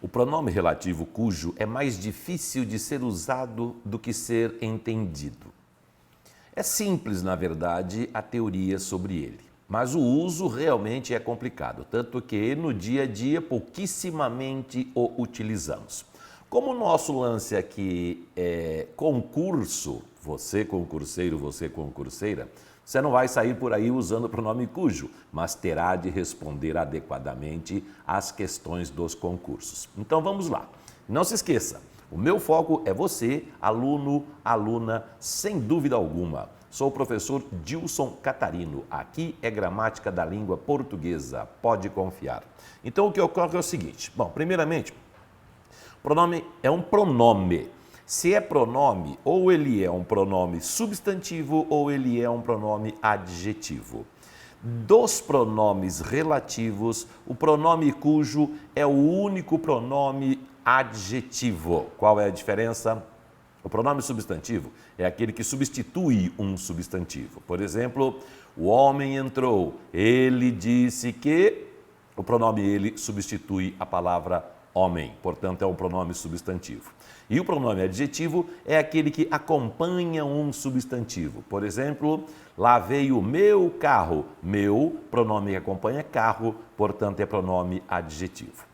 O pronome relativo cujo é mais difícil de ser usado do que ser entendido. É simples, na verdade, a teoria sobre ele, mas o uso realmente é complicado, tanto que no dia a dia pouquissimamente o utilizamos. Como o nosso lance aqui é concurso, você concurseiro, você concurseira, você não vai sair por aí usando o pronome cujo, mas terá de responder adequadamente às questões dos concursos. Então vamos lá. Não se esqueça, o meu foco é você, aluno, aluna, sem dúvida alguma. Sou o professor Dilson Catarino. Aqui é gramática da língua portuguesa. Pode confiar. Então o que ocorre é o seguinte. Bom, primeiramente, pronome é um pronome. Se é pronome, ou ele é um pronome substantivo ou ele é um pronome adjetivo. Dos pronomes relativos, o pronome cujo é o único pronome adjetivo. Qual é a diferença? O pronome substantivo é aquele que substitui um substantivo. Por exemplo, o homem entrou, ele disse que... O pronome ele substitui a palavra homem, portanto é um pronome substantivo. E o pronome adjetivo é aquele que acompanha um substantivo. Por exemplo, lavei o meu carro. Meu, pronome que acompanha carro, portanto é pronome adjetivo.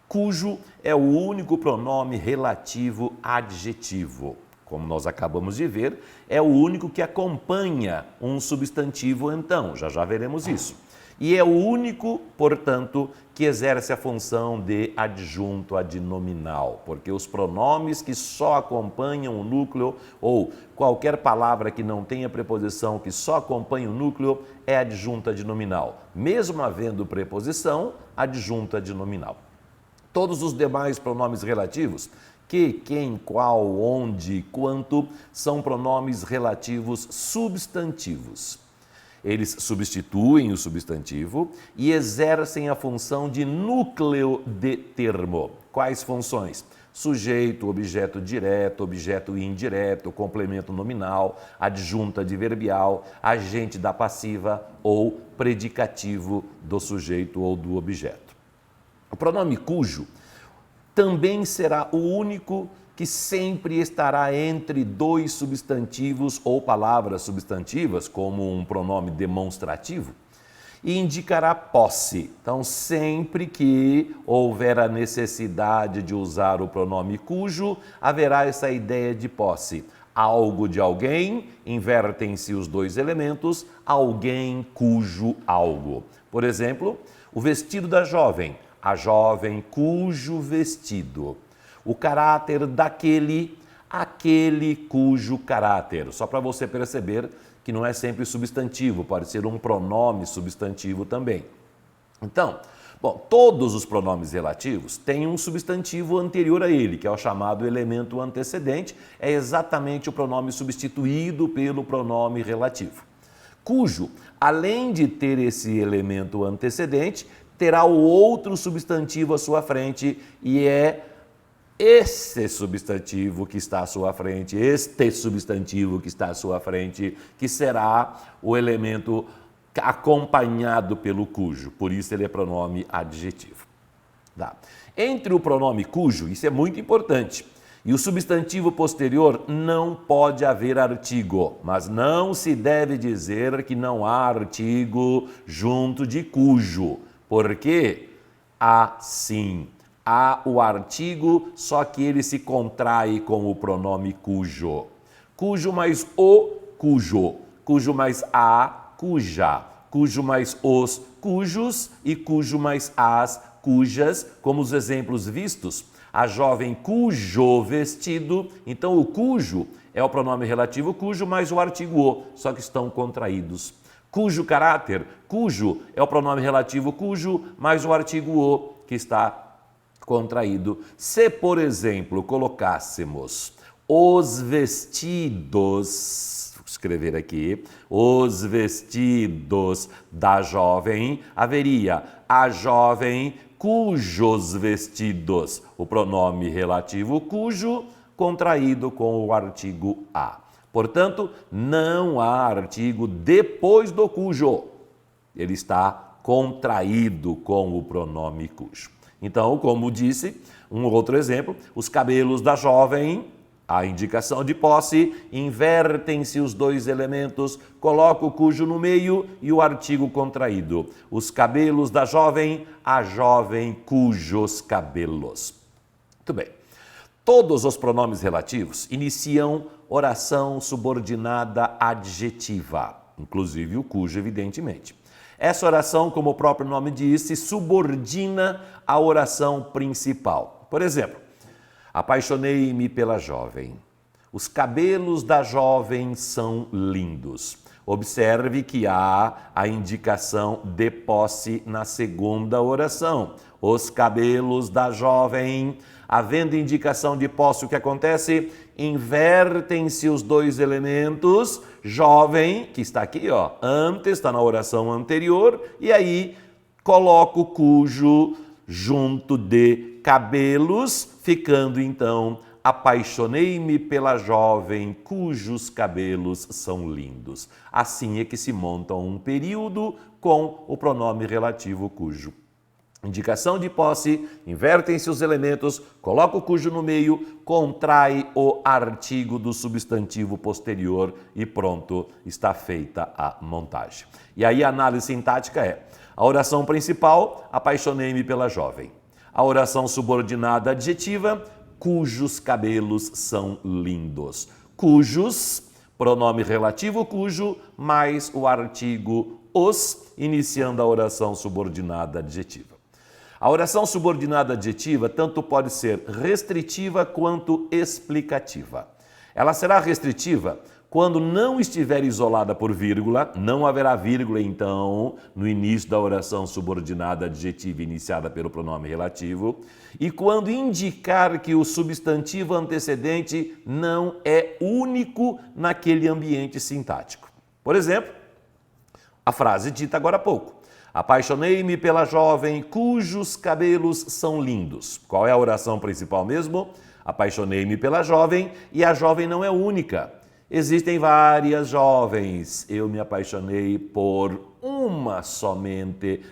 Cujo é o único pronome relativo adjetivo. Como nós acabamos de ver, é o único que acompanha um substantivo, então, já veremos isso. E é o único, portanto, que exerce a função de adjunto adnominal, porque os pronomes que só acompanham o núcleo ou qualquer palavra que não tenha preposição que só acompanha o núcleo é adjunto adnominal. Mesmo havendo preposição, adjunto adnominal. Todos os demais pronomes relativos, que, quem, qual, onde, quanto, são pronomes relativos substantivos. Eles substituem o substantivo e exercem a função de núcleo de termo. Quais funções? Sujeito, objeto direto, objeto indireto, complemento nominal, adjunta adverbial, agente da passiva ou predicativo do sujeito ou do objeto. O pronome cujo também será o único que sempre estará entre dois substantivos ou palavras substantivas, como um pronome demonstrativo, e indicará posse. Então, sempre que houver a necessidade de usar o pronome cujo, haverá essa ideia de posse. Algo de alguém, invertem-se os dois elementos, alguém cujo algo. Por exemplo, o vestido da jovem, a jovem cujo vestido. O caráter daquele, aquele cujo caráter. Só para você perceber que não é sempre substantivo, pode ser um pronome substantivo também. Então, bom, todos os pronomes relativos têm um substantivo anterior a ele, que é o chamado elemento antecedente, é exatamente o pronome substituído pelo pronome relativo. Cujo, além de ter esse elemento antecedente, terá o outro substantivo à sua frente e é esse substantivo que está à sua frente, este substantivo que está à sua frente, que será o elemento acompanhado pelo cujo, por isso ele é pronome adjetivo. Tá. Entre o pronome cujo, isso é muito importante, e o substantivo posterior não pode haver artigo, mas não se deve dizer que não há artigo junto de cujo, porque há sim. Há o artigo, só que ele se contrai com o pronome cujo. Cujo mais o, cujo. Cujo mais a, cuja. Cujo mais os, cujos. E cujo mais as, cujas, como os exemplos vistos. A jovem cujo vestido. Então, o cujo é o pronome relativo cujo mais o artigo o, só que estão contraídos. Cujo caráter, cujo é o pronome relativo cujo mais o artigo o, que está contraído. Se, por exemplo, colocássemos os vestidos, vou escrever aqui, os vestidos da jovem, haveria a jovem cujos vestidos, o pronome relativo cujo, contraído com o artigo a. Portanto, não há artigo depois do cujo. Ele está contraído com o pronome cujo. Então, como disse, um outro exemplo, os cabelos da jovem, a indicação de posse, invertem-se os dois elementos, coloco o cujo no meio e o artigo contraído. Os cabelos da jovem, a jovem cujos cabelos. Muito bem. Todos os pronomes relativos iniciam oração subordinada adjetiva, inclusive o cujo, evidentemente. Essa oração, como o próprio nome diz, se subordina à oração principal. Por exemplo, apaixonei-me pela jovem. Os cabelos da jovem são lindos. Observe que há a indicação de posse na segunda oração. Os cabelos da jovem. Havendo indicação de posse, o que acontece? Invertem-se os dois elementos. Jovem, que está aqui, ó, antes, está na oração anterior, e aí coloco cujo junto de cabelos, ficando então, apaixonei-me pela jovem cujos cabelos são lindos. Assim é que se monta um período com o pronome relativo cujo. Indicação de posse, invertem-se os elementos, coloca o cujo no meio, contrai o artigo do substantivo posterior e pronto, está feita a montagem. E aí a análise sintática é: a oração principal, apaixonei-me pela jovem. A oração subordinada adjetiva, cujos cabelos são lindos. Cujos, pronome relativo cujo, mais o artigo os, iniciando a oração subordinada adjetiva. A oração subordinada adjetiva tanto pode ser restritiva quanto explicativa. Ela será restritiva quando não estiver isolada por vírgula, não haverá vírgula então no início da oração subordinada adjetiva iniciada pelo pronome relativo, e quando indicar que o substantivo antecedente não é único naquele ambiente sintático. Por exemplo, a frase dita agora há pouco. Apaixonei-me pela jovem cujos cabelos são lindos. Qual é a oração principal mesmo? Apaixonei-me pela jovem e a jovem não é única. Existem várias jovens. Eu me apaixonei por uma somente,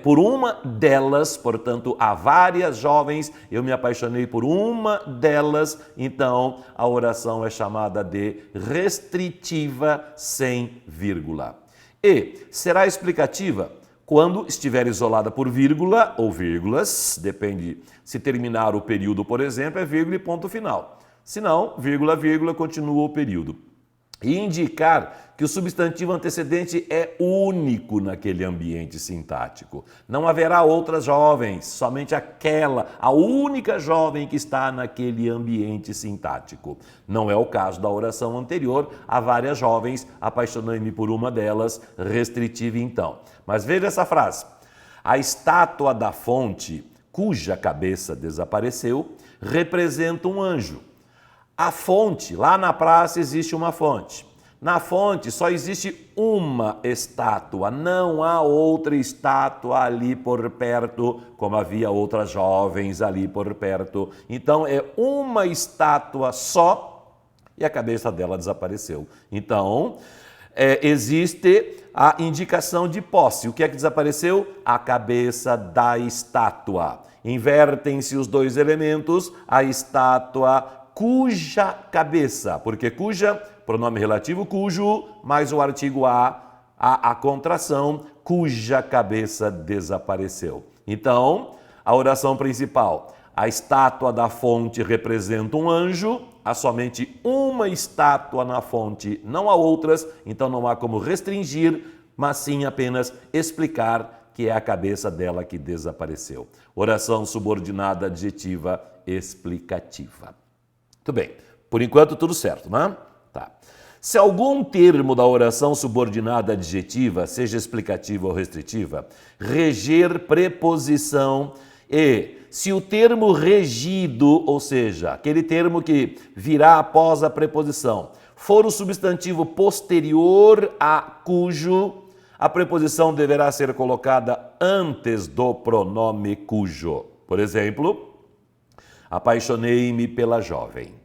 por uma delas, portanto, há várias jovens, eu me apaixonei por uma delas, então a oração é chamada de restritiva sem vírgula. E será explicativa quando estiver isolada por vírgula ou vírgulas, depende se terminar o período, por exemplo, é vírgula e ponto final. Se não, vírgula, vírgula, continua o período. E indicar que o substantivo antecedente é único naquele ambiente sintático. Não haverá outras jovens, somente aquela, a única jovem que está naquele ambiente sintático. Não é o caso da oração anterior, há várias jovens, apaixonei-me por uma delas, restritiva então. Mas veja essa frase. A estátua da fonte, cuja cabeça desapareceu, representa um anjo. A fonte, lá na praça existe uma fonte. Na fonte só existe uma estátua, não há outra estátua ali por perto, como havia outras jovens ali por perto. Então é uma estátua só e a cabeça dela desapareceu. Então existe a indicação de posse. O que é que desapareceu? A cabeça da estátua. Invertem-se os dois elementos, a estátua cuja cabeça, porque cuja, pronome relativo cujo, mais o artigo a contração, cuja cabeça desapareceu. Então, a oração principal, a estátua da fonte representa um anjo, há somente uma estátua na fonte, não há outras, então não há como restringir, mas sim apenas explicar que é a cabeça dela que desapareceu. Oração subordinada adjetiva explicativa. Muito bem, por enquanto tudo certo, né? Tá. Se algum termo da oração subordinada adjetiva, seja explicativa ou restritiva, reger preposição e se o termo regido, ou seja, aquele termo que virá após a preposição, for o substantivo posterior a cujo, a preposição deverá ser colocada antes do pronome cujo. Por exemplo, apaixonei-me pela jovem.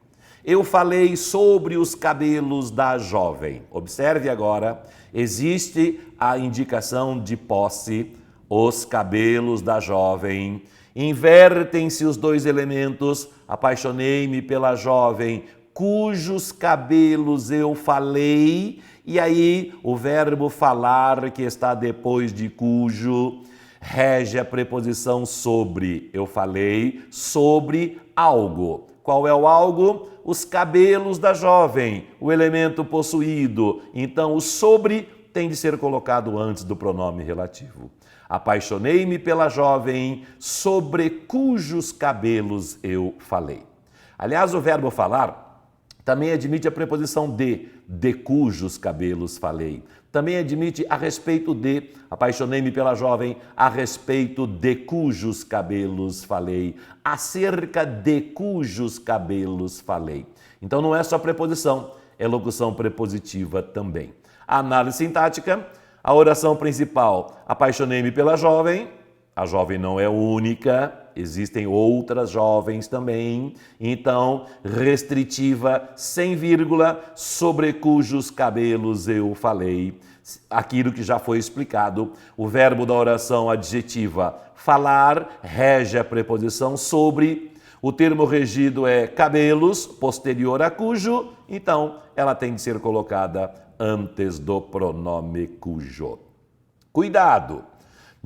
Eu falei sobre os cabelos da jovem. Observe agora, existe a indicação de posse, os cabelos da jovem. Invertem-se os dois elementos. Apaixonei-me pela jovem, cujos cabelos eu falei. E aí o verbo falar, que está depois de cujo, rege a preposição sobre. Eu falei sobre algo. Qual é o algo? Os cabelos da jovem, o elemento possuído. Então, o sobre tem de ser colocado antes do pronome relativo. Apaixonei-me pela jovem, sobre cujos cabelos eu falei. Aliás, o verbo falar também admite a preposição de cujos cabelos falei. Também admite a respeito de, apaixonei-me pela jovem, a respeito de cujos cabelos falei, acerca de cujos cabelos falei. Então não é só preposição, é locução prepositiva também. A análise sintática, a oração principal, apaixonei-me pela jovem, a jovem não é única, existem outras jovens também, então, restritiva, sem vírgula, sobre cujos cabelos eu falei. Aquilo que já foi explicado, o verbo da oração adjetiva falar rege a preposição sobre, o termo regido é cabelos, posterior a cujo, então ela tem de ser colocada antes do pronome cujo. Cuidado!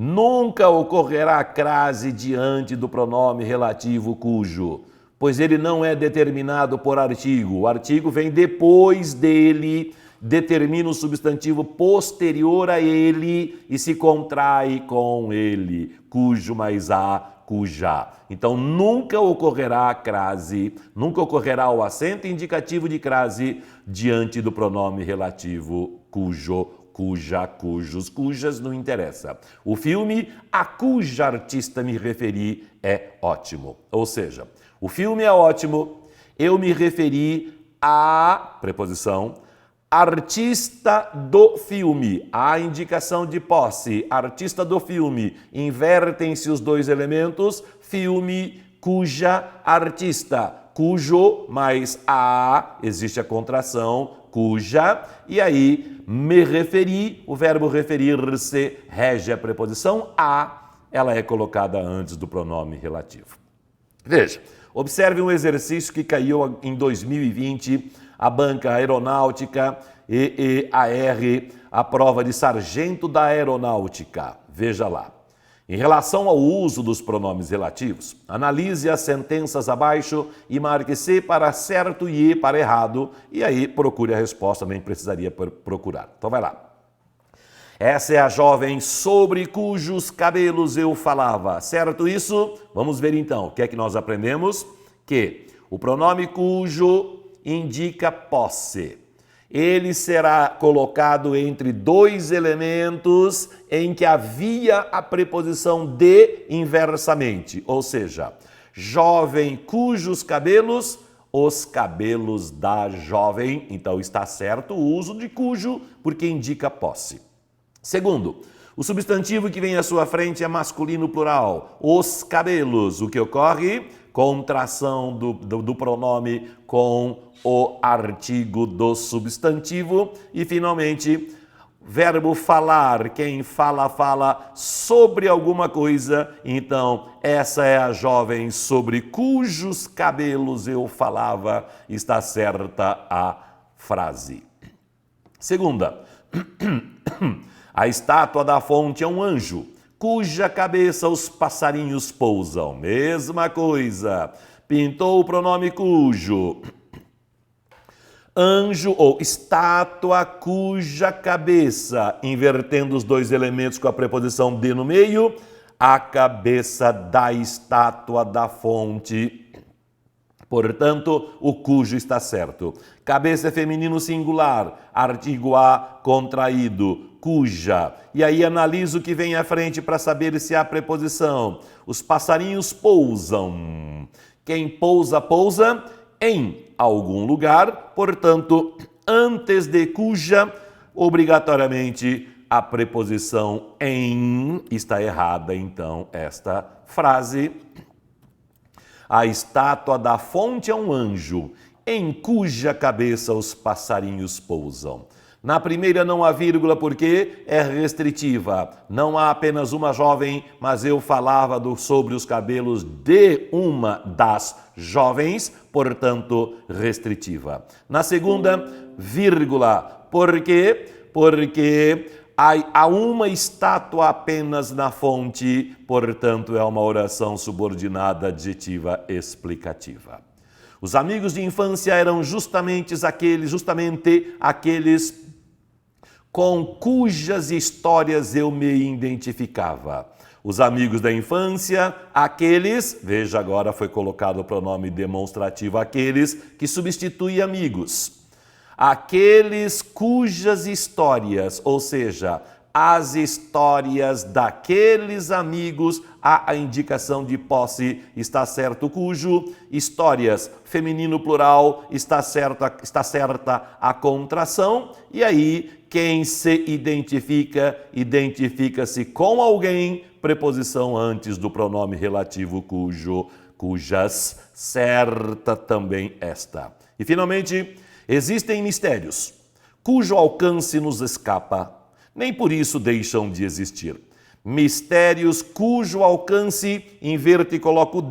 Nunca ocorrerá crase diante do pronome relativo cujo, pois ele não é determinado por artigo. O artigo vem depois dele, determina o substantivo posterior a ele e se contrai com ele. Cujo mais a, cuja. Então nunca ocorrerá a crase, nunca ocorrerá o acento indicativo de crase diante do pronome relativo cujo. Cuja, cujos, cujas, não interessa. O filme a cuja artista me referi é ótimo. Ou seja, o filme é ótimo, eu me referi à preposição artista do filme. A indicação de posse, artista do filme. Invertem-se os dois elementos, filme, cuja, artista. Cujo mais a, existe a contração, cuja, e aí me referi, o verbo referir-se rege a preposição a, ela é colocada antes do pronome relativo. Veja, observe um exercício que caiu em 2020, a banca aeronáutica EEAR, a prova de sargento da aeronáutica. Veja lá. Em relação ao uso dos pronomes relativos, analise as sentenças abaixo e marque C para certo e E para errado, e aí procure a resposta, nem precisaria procurar. Então vai lá. Essa é a jovem sobre cujos cabelos eu falava. Certo isso? Vamos ver então. O que é que nós aprendemos? Que o pronome cujo indica posse. Ele será colocado entre dois elementos em que havia a preposição de inversamente, ou seja, jovem cujos cabelos, os cabelos da jovem. Então está certo o uso de cujo, porque indica posse. Segundo, o substantivo que vem à sua frente é masculino plural, os cabelos. O que ocorre? Contração do pronome com o artigo do substantivo. E, finalmente, verbo falar. Quem fala, fala sobre alguma coisa. Então, essa é a jovem sobre cujos cabelos eu falava. Está certa a frase. Segunda, a estátua da fonte é um anjo, cuja cabeça os passarinhos pousam. Mesma coisa. Pintou o pronome cujo. Anjo ou estátua cuja cabeça, invertendo os dois elementos com a preposição de no meio, a cabeça da estátua da fonte. Portanto, o cujo está certo. Cabeça é feminino singular, artigo a contraído, cuja. E aí analisa o que vem à frente para saber se há preposição. Os passarinhos pousam. Quem pousa, pousa em algum lugar. Portanto, antes de cuja, obrigatoriamente a preposição em. Está errada, então, esta frase. A estátua da fonte é um anjo, em cuja cabeça os passarinhos pousam. Na primeira não há vírgula porque é restritiva. Não há apenas uma jovem, mas eu falava sobre os cabelos de uma das jovens, portanto, restritiva. Na segunda, vírgula. Por quê? Porque há uma estátua apenas na fonte, portanto, é uma oração subordinada adjetiva explicativa. Os amigos de infância eram justamente aqueles com cujas histórias eu me identificava. Os amigos da infância, aqueles, veja agora foi colocado o pronome demonstrativo, aqueles que substituem amigos. Aqueles cujas histórias, ou seja, as histórias daqueles amigos, há a indicação de posse, está certo cujo, histórias, feminino plural, está certa a contração, e aí quem se identifica, identifica-se com alguém, preposição antes do pronome relativo cujo, cujas, certa também esta. E finalmente, existem mistérios cujo alcance nos escapa, nem por isso deixam de existir. Mistérios cujo alcance, inverte e coloco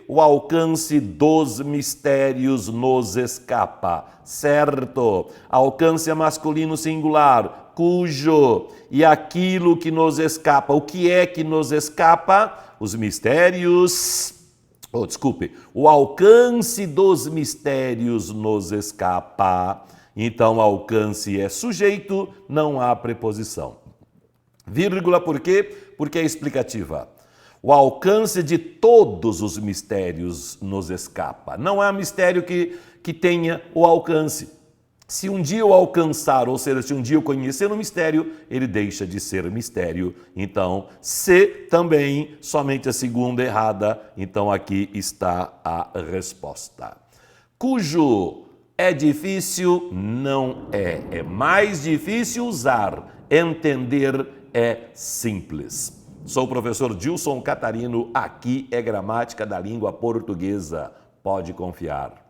o alcance dos mistérios nos escapa, certo? Alcance é masculino singular, cujo, e aquilo que nos escapa, o que é que nos escapa? Os mistérios, o alcance dos mistérios nos escapa. Então, alcance é sujeito, não há preposição. Vírgula, por quê? Porque é explicativa. O alcance de todos os mistérios nos escapa. Não há mistério que tenha o alcance. Se um dia eu alcançar, ou seja, se um dia eu conhecer um mistério, ele deixa de ser mistério. Então, se também, somente a segunda errada, então aqui está a resposta. Cujo é difícil? Não é. É mais difícil usar. Entender é simples. Sou o professor Gilson Catarino. Aqui é Gramática da Língua Portuguesa. Pode confiar.